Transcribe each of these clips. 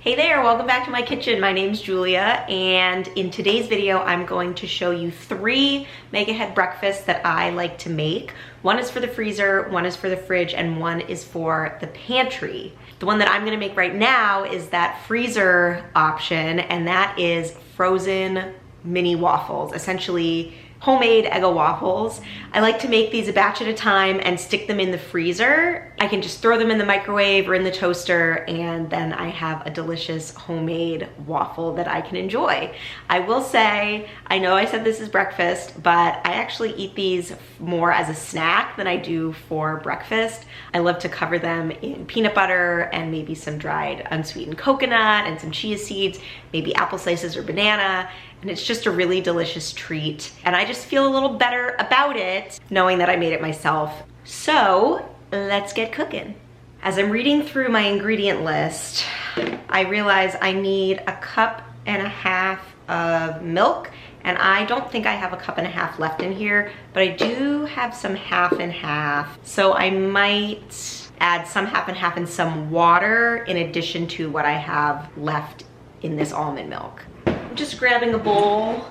Hey there, welcome back to my kitchen. My name's Julia, and in today's video, I'm going to show you 3 mega head breakfasts that I like to make. One is for the freezer, one is for the fridge, and one is for the pantry. The one that I'm gonna make right now is that freezer option, and that is frozen mini waffles, essentially homemade Eggo waffles. I like to make these a batch at a time and stick them in the freezer. I can just throw them in the microwave or in the toaster, and then I have a delicious homemade waffle that I can enjoy. I will say, I know I said this is breakfast, but I actually eat these more as a snack than I do for breakfast. I love to cover them in peanut butter and maybe some dried unsweetened coconut and some chia seeds, maybe apple slices or banana. And it's just a really delicious treat. And I just feel a little better about it knowing that I made it myself. So let's get cooking. As I'm reading through my ingredient list, I realize I need 1.5 cups of milk. And I don't think I have 1.5 cups left in here, but I do have some half and half. So I might add some half and half and some water in addition to what I have left in this almond milk. I'm just grabbing a bowl,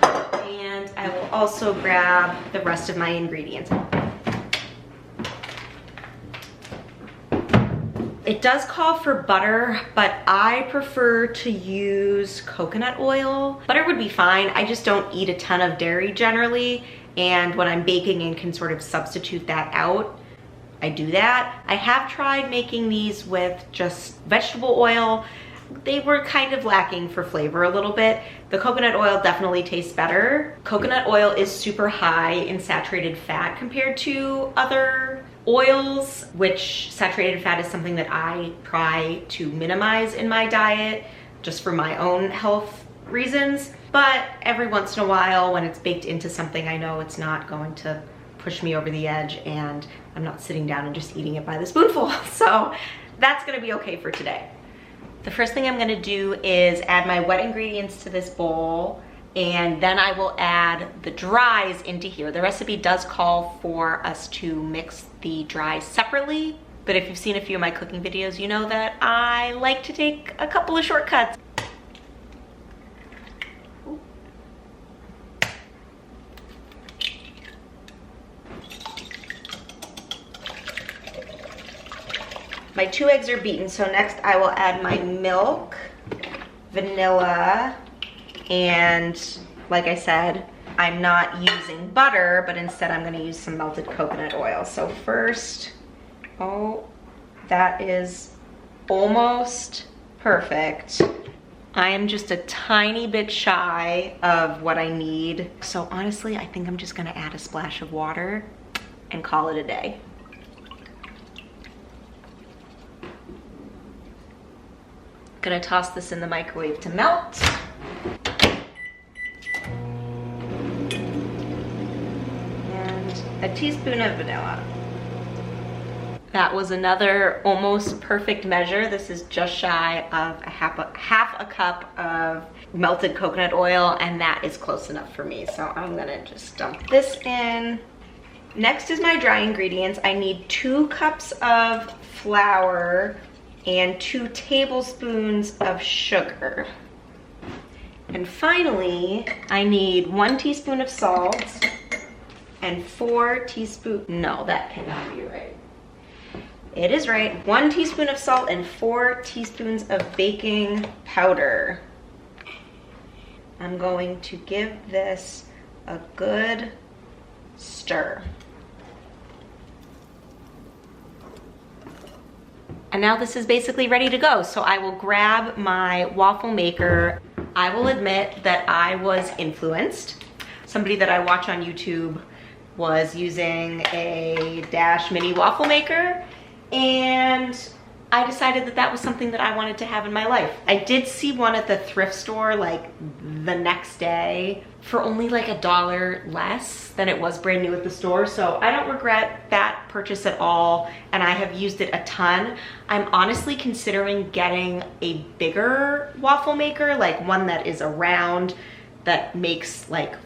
and I will also grab the rest of my ingredients. It does call for butter, but I prefer to use coconut oil. Butter would be fine. I just don't eat a ton of dairy generally, and when I'm baking and can sort of substitute that out, I do that. I have tried making these with just vegetable oil. They were kind of lacking for flavor a little bit. The coconut oil definitely tastes better. Coconut oil is super high in saturated fat compared to other oils, which saturated fat is something that I try to minimize in my diet just for my own health reasons. But every once in a while, when it's baked into something, I know it's not going to push me over the edge and I'm not sitting down and just eating it by the spoonful. So that's gonna be okay for today. The first thing I'm gonna do is add my wet ingredients to this bowl, and then I will add the dries into here. The recipe does call for us to mix the dries separately, but if you've seen a few of my cooking videos, you know that I like to take a couple of shortcuts. My 2 eggs are beaten, so next I will add my milk, vanilla, and like I said, I'm not using butter, but instead I'm gonna use some melted coconut oil. So first, oh, that is almost perfect. I am just a tiny bit shy of what I need. So honestly, I think I'm just gonna add a splash of water and call it a day. Gonna toss this in the microwave to melt. And a teaspoon of vanilla. That was another almost perfect measure. This is just shy of half a cup of melted coconut oil, and that is close enough for me. So I'm gonna just dump this in. Next is my dry ingredients. I need 2 cups of flour and 2 tablespoons of sugar. And finally, I need 1 teaspoon of salt and 4 teaspoons, no, that cannot be right. It is right, 1 teaspoon of salt and 4 teaspoons of baking powder. I'm going to give this a good stir. And now this is basically ready to go. So I will grab my waffle maker. I will admit that I was influenced. Somebody that I watch on YouTube was using a Dash mini waffle maker, and I decided that that was something that I wanted to have in my life. I did see one at the thrift store like the next day for only like $1 less than it was brand new at the store. So I don't regret that purchase at all, and I have used it a ton. I'm honestly considering getting a bigger waffle maker, like one that is a round that makes like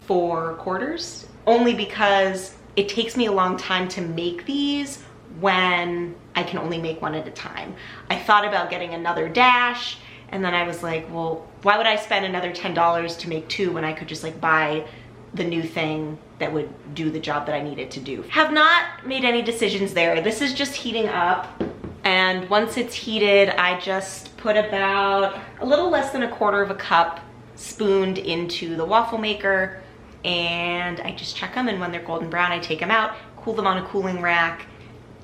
4 quarters, only because it takes me a long time to make these when I can only make one at a time. I thought about getting another dash, and then I was like, well, why would I spend another $10 to make two when I could just like buy the new thing that would do the job that I needed to do. Have not made any decisions there. This is just heating up, and once it's heated, I just put about a little less than 1/4 cup spooned into the waffle maker, and I just check them, and when they're golden brown, I take them out, cool them on a cooling rack,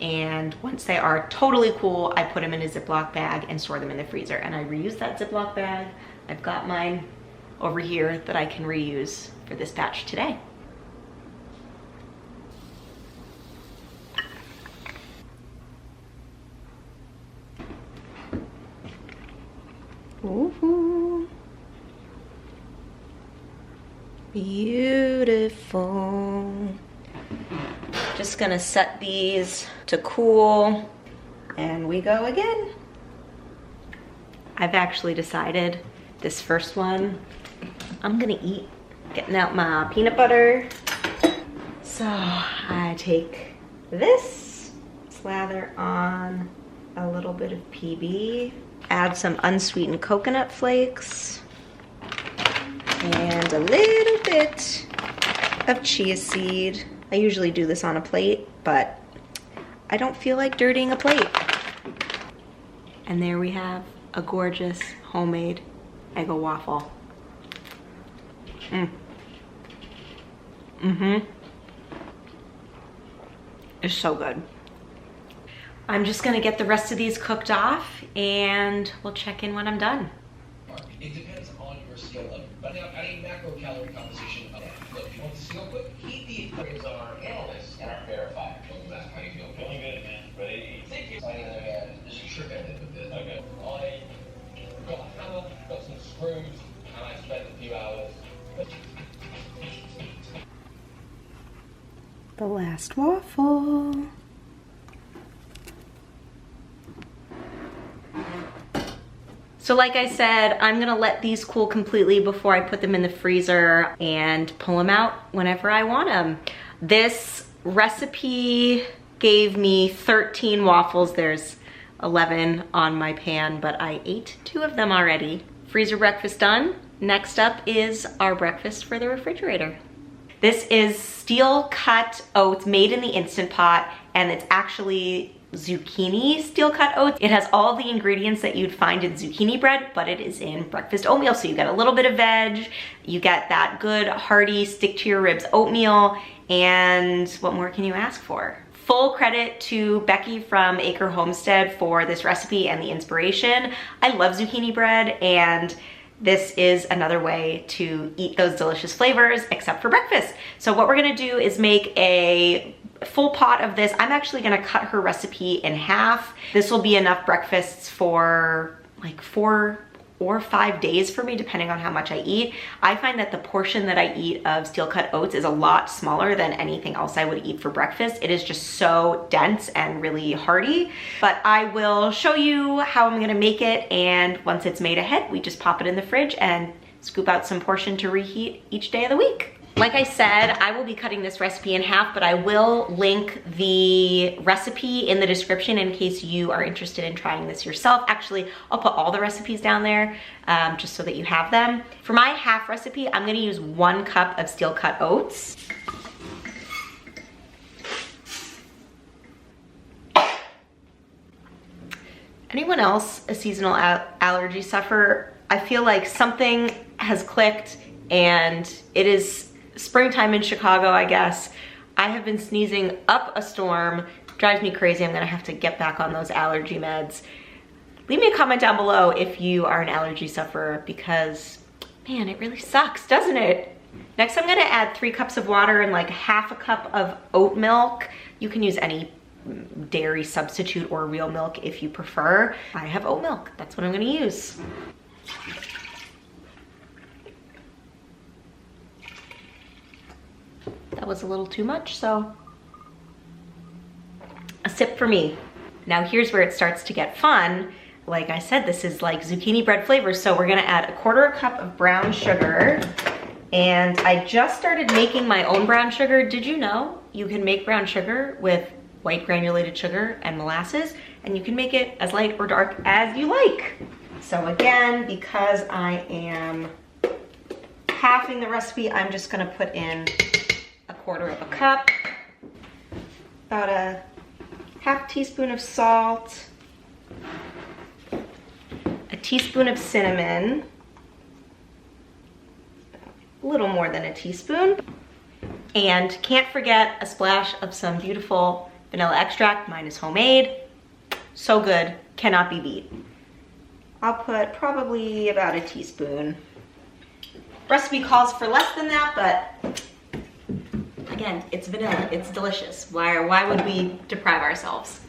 and once they are totally cool, I put them in a Ziploc bag and store them in the freezer, and I reuse that Ziploc bag. I've got mine over here that I can reuse for this batch today. Ooh, beautiful. Just gonna set these to cool, and we go again. I've actually decided this first one I'm gonna eat. Getting out my peanut butter. So I take this, slather on a little bit of PB, add some unsweetened coconut flakes, and a little bit of chia seed. I usually do this on a plate, but I don't feel like dirtying a plate. And there we have a gorgeous homemade Eggo waffle. It's so good. I'm just gonna get the rest of these cooked off, and we'll check in when I'm done. It depends on your skill level. But now, any macro calorie composition of that. Look, if you want to see real quick, he is our analyst and our verifier. Welcome back. How you feeling? Feeling good, man. Ready? Thank you. On the other hand, there's a trick I did with this. Okay. I got a hammer, got some screws, and I spent a few hours. The last waffle. So like I said, I'm gonna let these cool completely before I put them in the freezer and pull them out whenever I want them. This recipe gave me 13 waffles. There's 11 on my pan, but I ate 2 of them already. Freezer breakfast done. Next up is our breakfast for the refrigerator. This is steel cut oats made in the Instant Pot, and it's actually zucchini steel cut oats. It has all the ingredients that you'd find in zucchini bread, but it is in breakfast oatmeal. So you get a little bit of veg, you get that good hearty stick to your ribs oatmeal, and what more can you ask for? Full credit to Becky from Acre Homestead for this recipe and the inspiration. I love zucchini bread, and this is another way to eat those delicious flavors, except for breakfast. So what we're gonna do is make a full pot of this. I'm actually gonna cut her recipe in half. This will be enough breakfasts for like 4 or 5 days for me, depending on how much I eat. I find that the portion that I eat of steel cut oats is a lot smaller than anything else I would eat for breakfast. It is just so dense and really hearty. But I will show you how I'm gonna make it, and once it's made ahead, we just pop it in the fridge and scoop out some portion to reheat each day of the week. Like I said, I will be cutting this recipe in half, but I will link the recipe in the description in case you are interested in trying this yourself. Actually, I'll put all the recipes down there just so that you have them. For my half recipe, I'm gonna use 1 cup of steel cut oats. Anyone else a seasonal allergy sufferer? I feel like something has clicked, and it is springtime in Chicago, I guess. I have been sneezing up a storm. Drives me crazy. I'm gonna have to get back on those allergy meds. Leave me a comment down below if you are an allergy sufferer, because man, it really sucks, doesn't it? Next, I'm gonna add 3 cups of water and like ½ cup of oat milk. You can use any dairy substitute or real milk if you prefer. I have oat milk, that's what I'm gonna use. That was a little too much, so a sip for me. Now here's where it starts to get fun. Like I said, this is like zucchini bread flavor, so we're gonna add 1/4 cup of brown sugar. And I just started making my own brown sugar. Did you know you can make brown sugar with white granulated sugar and molasses, and you can make it as light or dark as you like. So again, because I am halving the recipe, I'm just gonna put in 1/4 cup, about a half teaspoon of salt, a teaspoon of cinnamon, a little more than a teaspoon, and can't forget a splash of some beautiful vanilla extract. Mine is homemade. So good, cannot be beat. I'll put probably about a teaspoon. Recipe calls for less than that, but again, it's vanilla, it's delicious. Why would we deprive ourselves?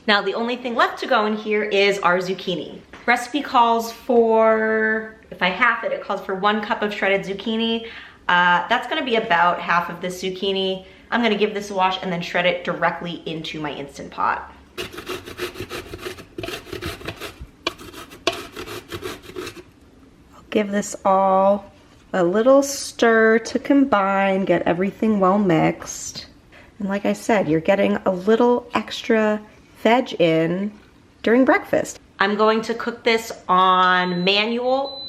Now the only thing left to go in here is our zucchini. Recipe calls for, if I half it, it calls for 1 cup of shredded zucchini. That's gonna be about half of this zucchini. I'm gonna give this a wash and then shred it directly into my Instant Pot. I'll give this all a little stir to combine, get everything well mixed. And like I said, you're getting a little extra veg in during breakfast. I'm going to cook this on manual.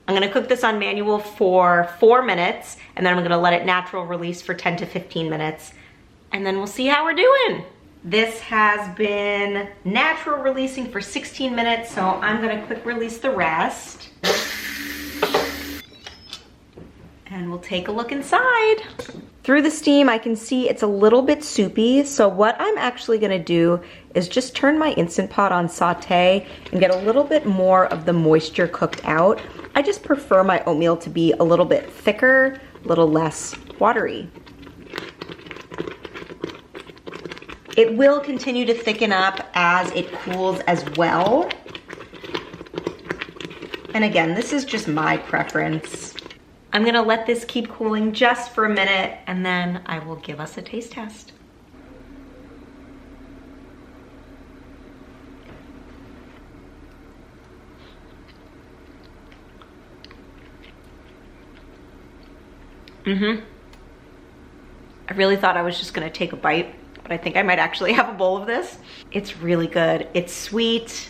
I'm gonna cook this on manual for 4 minutes, and then I'm gonna let it natural release for 10 to 15 minutes, and then we'll see how we're doing. This has been natural releasing for 16 minutes, so I'm gonna quick release the rest. And we'll take a look inside. Through the steam, I can see it's a little bit soupy, so what I'm actually gonna do is just turn my Instant Pot on saute and get a little bit more of the moisture cooked out. I just prefer my oatmeal to be a little bit thicker, a little less watery. It will continue to thicken up as it cools as well. And again, this is just my preference. I'm gonna let this keep cooling just for a minute, and then I will give us a taste test. I really thought I was just gonna take a bite, but I think I might actually have a bowl of this. It's really good. It's sweet.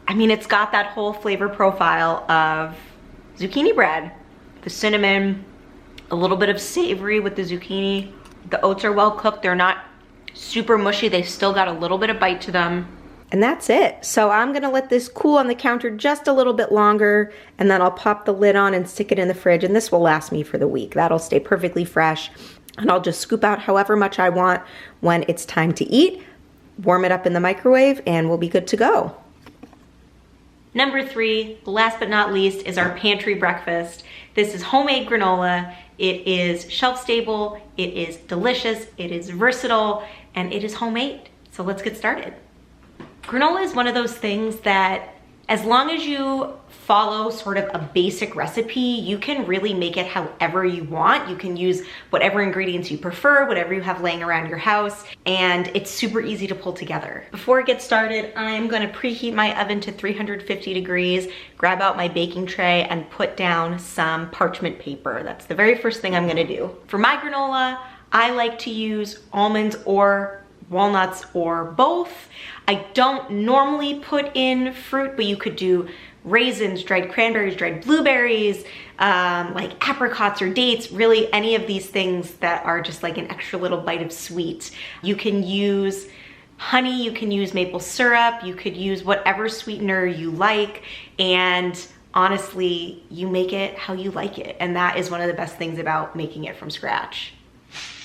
I mean, it's got that whole flavor profile of zucchini bread. The cinnamon, a little bit of savory with the zucchini. The oats are well cooked. They're not super mushy. They've still got a little bit of bite to them. And that's it. So I'm gonna let this cool on the counter just a little bit longer, and then I'll pop the lid on and stick it in the fridge, and this will last me for the week. That'll stay perfectly fresh. And I'll just scoop out however much I want when it's time to eat, warm it up in the microwave, and we'll be good to go. Number 3, last but not least, is our pantry breakfast. This is homemade granola. It is shelf stable, it is delicious, it is versatile, and it is homemade. So let's get started. Granola is one of those things that, as long as you follow sort of a basic recipe, you can really make it however you want. You can use whatever ingredients you prefer, whatever you have laying around your house, and it's super easy to pull together. Before I get started, I'm gonna preheat my oven to 350 degrees, grab out my baking tray, and put down some parchment paper. That's the very first thing I'm gonna do. For my granola, I like to use almonds or walnuts or both. I don't normally put in fruit, but you could do raisins, dried cranberries, dried blueberries, like apricots or dates, really any of these things that are just like an extra little bite of sweet. You can use honey, you can use maple syrup, you could use whatever sweetener you like, and honestly, you make it how you like it, and that is one of the best things about making it from scratch.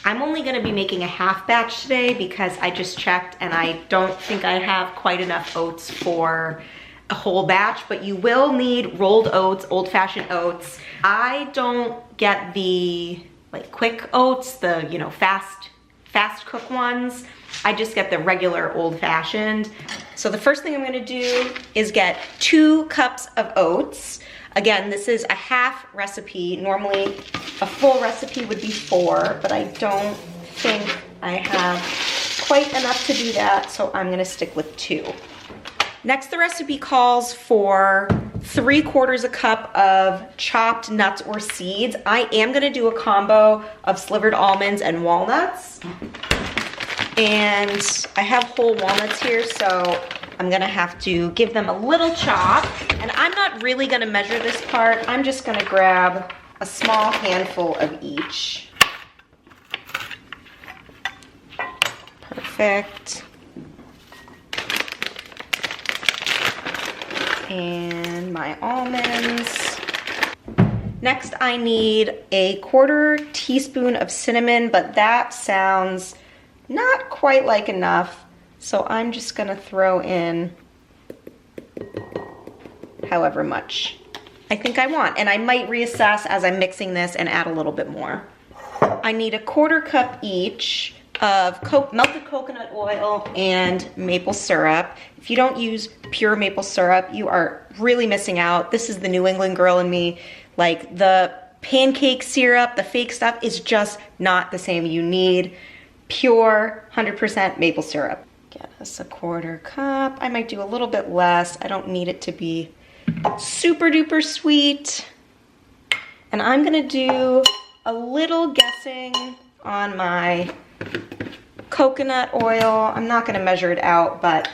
I'm only gonna be making a half batch today because I just checked and I don't think I have quite enough oats for a whole batch, but you will need rolled oats, old-fashioned oats. I don't get the like quick oats, the fast cook ones. I just get the regular old-fashioned. So the first thing I'm gonna do is get 2 cups of oats. Again, this is a half recipe. Normally a full recipe would be 4, but I don't think I have quite enough to do that, so I'm gonna stick with 2. Next, the recipe calls for 3/4 a cup of chopped nuts or seeds. I am gonna do a combo of slivered almonds and walnuts. And I have whole walnuts here, so I'm gonna have to give them a little chop. And I'm not really gonna measure this part. I'm just gonna grab a small handful of each. Perfect. And my almonds. Next, I need a 1/4 teaspoon of cinnamon, but that sounds not quite like enough. So I'm just gonna throw in however much I think I want. And I might reassess as I'm mixing this and add a little bit more. I need a 1/4 cup each of melted coconut oil and maple syrup. If you don't use pure maple syrup, you are really missing out. This is the New England girl in me. Like, the pancake syrup, the fake stuff is just not the same. You need pure 100% maple syrup. Get us a 1/4 cup. I might do a little bit less. I don't need it to be super duper sweet. And I'm gonna do a little guessing on my coconut oil. I'm not gonna measure it out, but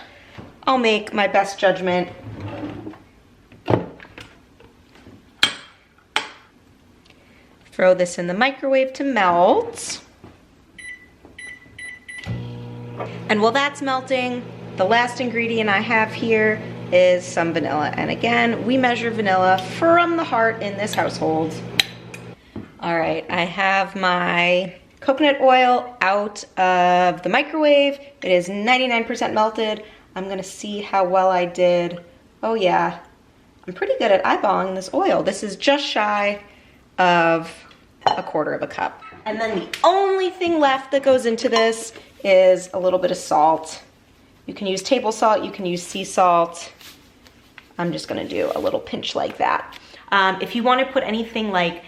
I'll make my best judgment. Throw this in the microwave to melt. And while that's melting, the last ingredient I have here is some vanilla. And again, we measure vanilla from the heart in this household. All right, I have my coconut oil out of the microwave. It is 99% melted. I'm gonna see how well I did. Oh yeah, I'm pretty good at eyeballing this oil. This is just shy of a 1/4 cup. And then the only thing left that goes into this is a little bit of salt. You can use table salt, you can use sea salt. I'm just gonna do a little pinch like that. If you wanna put anything like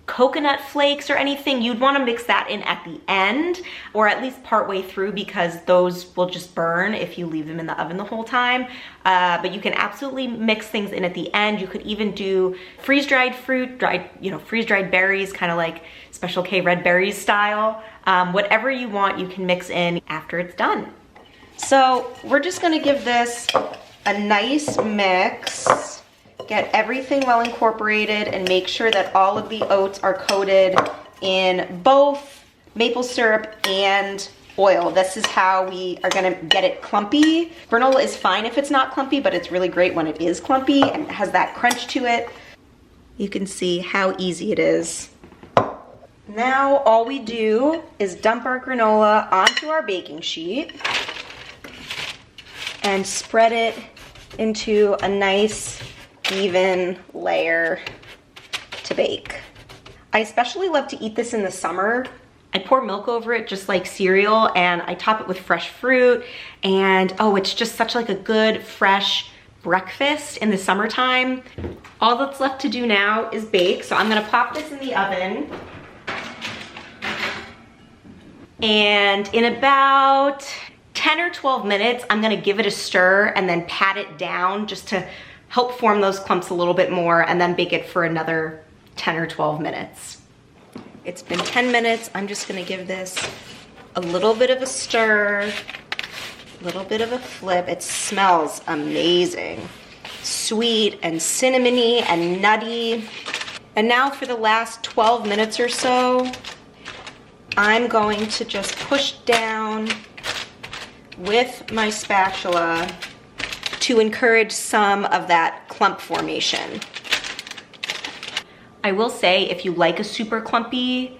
coconut flakes or anything, you'd wanna mix that in at the end, or at least partway through, because those will just burn if you leave them in the oven the whole time. But you can absolutely mix things in at the end. You could even do freeze-dried fruit, freeze-dried berries, kind of like Special K red berries style. Whatever you want, you can mix in after it's done. So we're just gonna give this a nice mix. Get everything well incorporated and make sure that all of the oats are coated in both maple syrup and oil. This is how we are gonna get it clumpy. Granola is fine if it's not clumpy, but it's really great when it is clumpy and has that crunch to it. You can see how easy it is. Now all we do is dump our granola onto our baking sheet and spread it into a nice even layer to bake. I especially love to eat this in the summer. I pour milk over it just like cereal, and I top it with fresh fruit, and oh, it's just such like a good fresh breakfast in the summertime. All that's left to do now is bake, so I'm gonna pop this in the oven. And in about 10 or 12 minutes, I'm gonna give it a stir and then pat it down just to help form those clumps a little bit more, and then bake it for another 10 or 12 minutes. It's been 10 minutes. I'm just gonna give this a little bit of a stir, a little bit of a flip. It smells amazing. Sweet and cinnamony and nutty. And now for the last 12 minutes or so, I'm going to just push down with my spatula to encourage some of that clump formation. I will say, if you like a super clumpy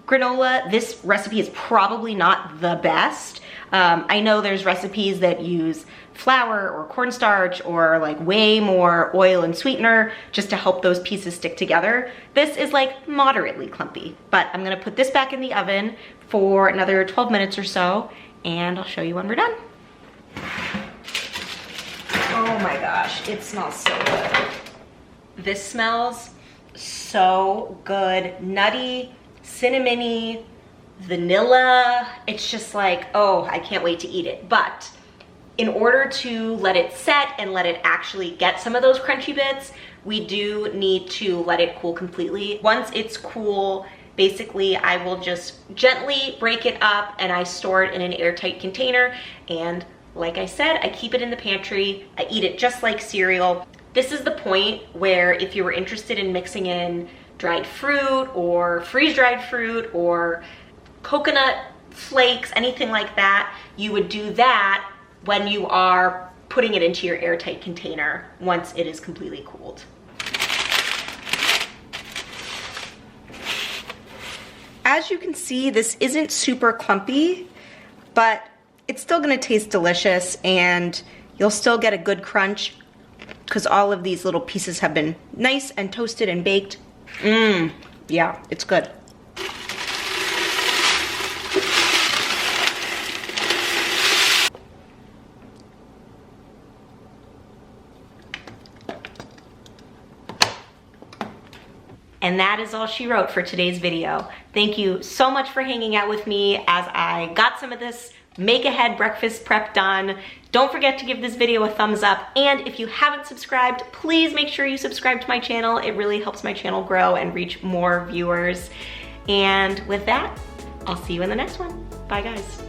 granola, this recipe is probably not the best. I know there's recipes that use flour or cornstarch or like way more oil and sweetener just to help those pieces stick together. This is like moderately clumpy, but I'm gonna put this back in the oven for another 12 minutes or so, and I'll show you when we're done. Oh my gosh, it smells so good. This smells so good. Nutty, cinnamony, vanilla. It's just like, oh, I can't wait to eat it. But In order to let it set and let it actually get some of those crunchy bits, we do need to let it cool completely. Once it's cool, basically I will just gently break it up and I store it in an airtight container. And like I said, I keep it in the pantry. I eat it just like cereal. This is the point where if you were interested in mixing in dried fruit or freeze-dried fruit or coconut flakes, anything like that, you would do that when you are putting it into your airtight container once it is completely cooled. As you can see, this isn't super clumpy, but it's still gonna taste delicious and you'll still get a good crunch because all of these little pieces have been nice and toasted and baked. Yeah, it's good. And that is all she wrote for today's video. Thank you so much for hanging out with me as I got some of this make-ahead breakfast prep done. Don't forget to give this video a thumbs up, and if you haven't subscribed, please make sure you subscribe to my channel. It really helps my channel grow and reach more viewers. And with that, I'll see you in the next one. Bye guys.